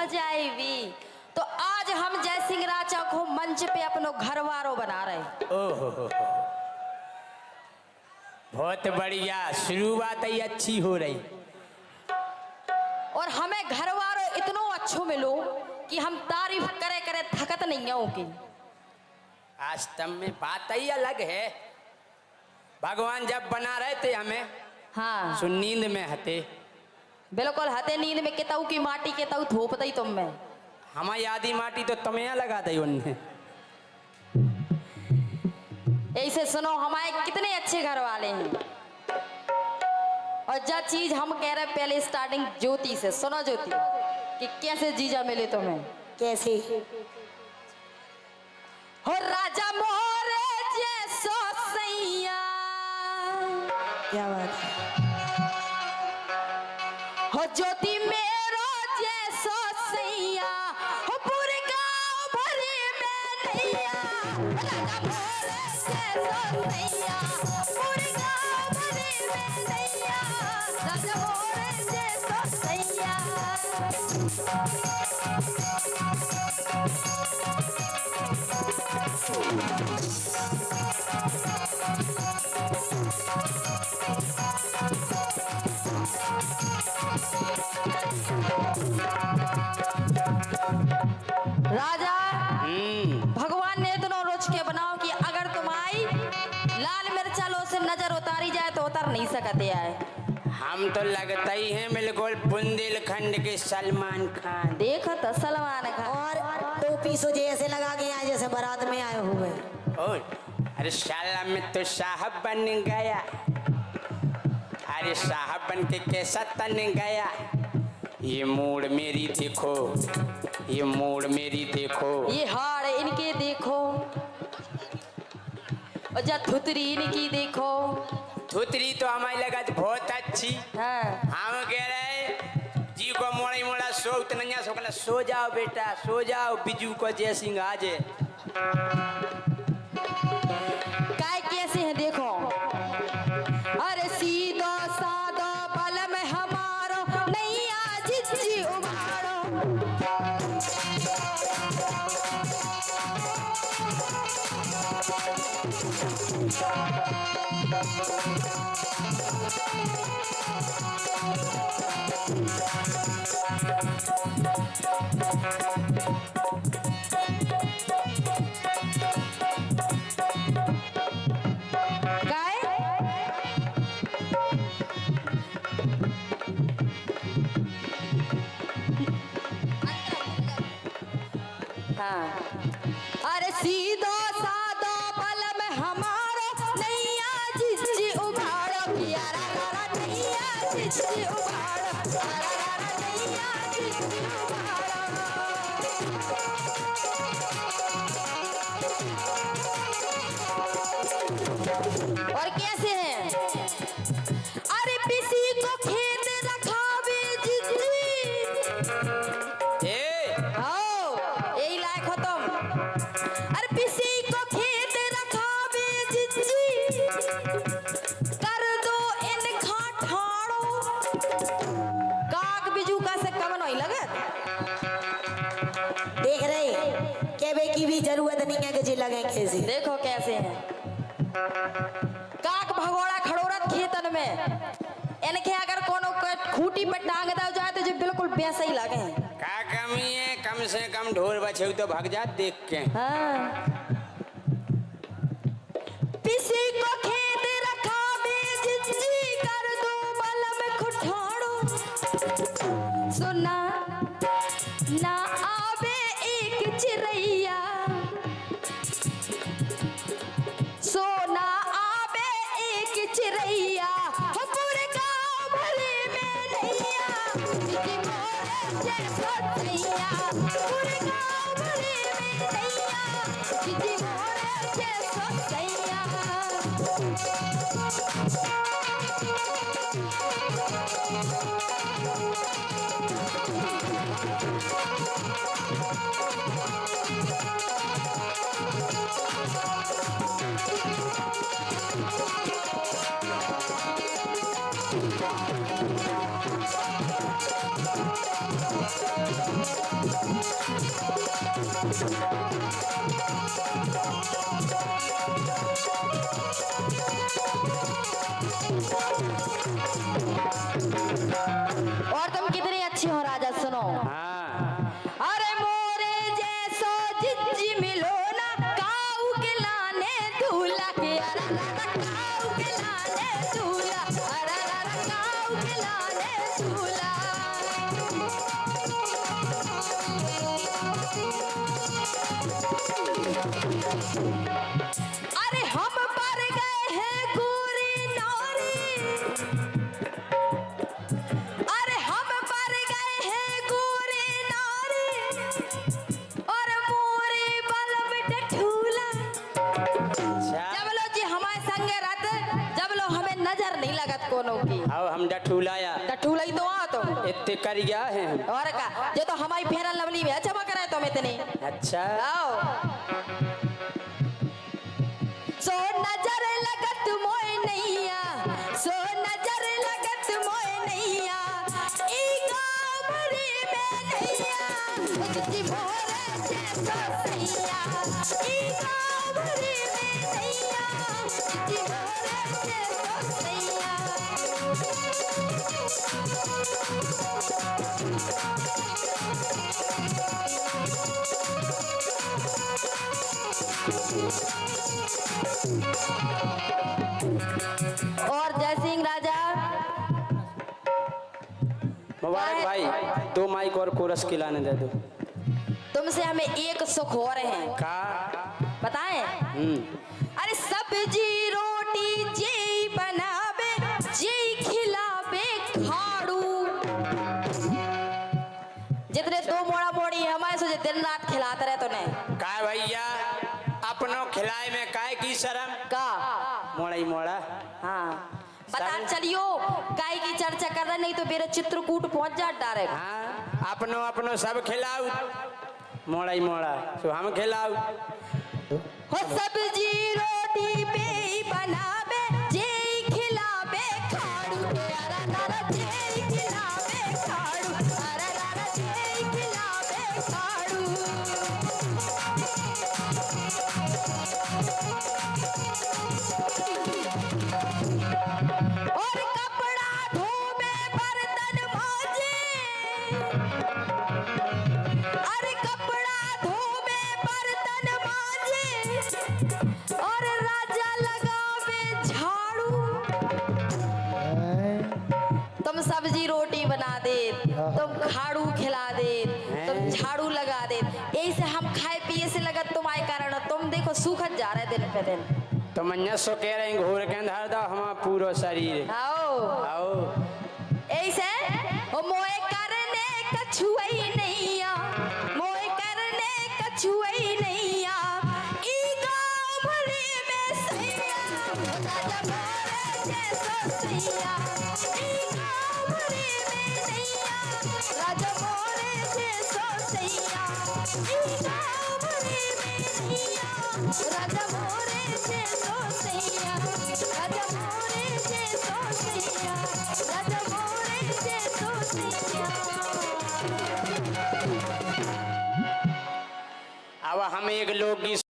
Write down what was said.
मजा भी। तो आज हम जय सिंह राजा को मंच पे अपनो घरवारो बना रहे। ओहो, बहुत बढ़िया, शुरुआत ही अच्छी हो रही। और हमें घरवारो इतनो अच्छो मिलो कि हम तारीफ करे करे थकत नहीं है ओके। आज तब में बात ही अलग है। भगवान जब बना रहे थे हमें, हाँ सुन नींद में हते, बिल्कुल हते नींद में किताऊ की माटी के ताऊ थोप दई तुम में। हमारी आधी माटी तो तुम्हें लगा दी उनने। ऐसे सुनो हमारे कितने अच्छे घर वाले हैं। और जब चीज हम कह रहे पहले स्टार्टिंग ज्योति से सुनो। ज्योति कि कैसे जीजा मिले तुम्हें, कैसे हो राजा मोरे जैसो सैया। क्या बात है। हो ज्योति मेरो जैसो सैया, हो पूरे गांव भरे में नैया। राजा मोरे जैसो सैया, पूरे गांव भरे में नैया। राजा मोरे जैसो सैया। राजा भगवान ने इतना रोज के बनाओ कि अगर तुम आई लाल मिर्चा लो से नजर उतारी जाए तो उतर नहीं सकते आए। हम तो लगता ही हैं बिल्कुल बुंदेलखंड के सलमान खान। देखो तो सलमान खान। और टोपी सो जैसे लगा के आए जैसे बारात में आए हुए। और अरे साला में तो साहब बन गया। अरे साहब बन के कैसा तन गया। ये मोड़ मेरी देखो, ये मोड़ मेरी देखो, ये हाड़ इनके देखो, और जब धुतरी इनकी देखो। धुतरी तो हमारी लगा बहुत अच्छी। हाँ हम कह रहे जी को मोड़ा मोड़ा सो उतना सो, सो जाओ बेटा सो जाओ, बिजू को जय सिंह आ जाए। काय कैसे हैं देखो। अरे सीधो साधो बल में हमारो नैया झिझी उबारो। अरे सीधो साधो बल में हमारो नैया झिझी उबारो। यारा रारा नैया झिझी उबारो, यारा रारा नैया झिझी उबारो। और कैसे हैं। अरे किसी को खेत रखावे झिझी। यही लायक हो तुम। अरे किसी को खेत रखावे झिझी, कर दो इन खाठाड़ो। काग बिजू का से कम नहीं लगत। देख रहे के बे की भी जरूरत नहीं है कि जी लगे कैसे। देखो कैसे हैं। काक भगोड़ा खड़ोरत खेतन में, इनके अगर कोनो खूटी पे टांग दो जाए तो जो बिल्कुल वैसे ही लगे। क्या कमी है, कम से कम ढोल बचे तो भाग जा देख के। हाँ। किसी को खेत रखावे झिझी, कर दो बल में खुठाड़ो। सुना ना आवे एक चिरैया, सोना आवे एक चिरैया। हो पूरे गाँव भरे में नैया, झिझी मोरे जैसो सैया। पूरे गाँव भरे में नैया, झिझी मोरे जैसो सैया। और तुम कितनी अच्छी हो राजा, सुनो। हाँ अरे मोरे जैसो जिज्जी मिलो ना, काऊ के लाने दूल्हा के, अरे काऊ के लाने दूल्हा, अरे काऊ के लाने दूल्हा। अरे हम पर गए हैं गोरी नारी, अरे हम पर गए हैं गोरी नारी, और मोरे बल में ठूला। अच्छा जब लो जी हमारे संगे रात, जब लो हमें नजर नहीं लगत कोनो की, अब हम डठुलाया ठूला ही तो आ तुम। इतने कर गया है। और का जो तो हमारी फेरन लवली में चमक रहे तुम इतने। अच्छा आओ सो नजर लगत मोय नैया, सो नजर लगत मोय नैया, ई गामरी में नैया, जिज्जी मोरे जैसो सैया, ई गामरी में नैया, जिज्जी मोरे जैसो सैया। और जय सिंह राजा, मुबारक भाई, 2 माइक और कोरस खिलाने दे दो। तुमसे हमें एक सुख हो रहे हैं, का बताएं? अरे सब्जी रोटी जे बनावे, जे खिलावे खाड़ू। जितने 2 मोड़ा मोड़ी हमारे से दिन रात खिलाते रहे तो नहीं का भैया, अपनों खिलाए में काय की शर्म, का। मोड़ा ही मोड़ा। हाँ बता चलियो, काय की चर्चा कर रहे, नहीं तो मेरे चित्रकूट पहुंच जा डायरेक्ट। हाँ अपनों अपनों सब खिलाऊ, मोड़ा ही मोड़ा तो हम खिलाऊ। हो सब्जी रोटी पे ही बनावे, जे खिलावे खाड़ू, अरे नारा जे खिलावे खाड़ू, अरे नारा जे खिलावे खाड़ू। और कपड़ा धोवे बर्तन मांजे, अरे कपड़ा धोवे बर्तन मांजे, और राजा लगावे झाड़ू। तुम सब्जी रोटी बना दे, तुम खाड़ू खिला दे, तुम झाड़ू लगा दे, ऐसे हम खाए पिए से लगत तुम्हारे कारण तुम देखो सूखत जा रहे दिन पे दिन। तो मन्या सो कह रहे हैं घोर के अंदर दा हमारा पूरा शरीर। आओ आओ ऐसे ओ मोए करने कछुई नैया, मोए करने कछुई नैया, ई गाँव भरे में सैया, राजा मोरे जैसो सैया, ई गाँव भरे में नैया, राजा मोरे जैसो सैया, ई गाँव भरे में नैया, राजा मोरे जैसो सैया, राजा मोरे जैसो सैया, राजा मोरे जैसो सैया। अब हम एक लोकगीत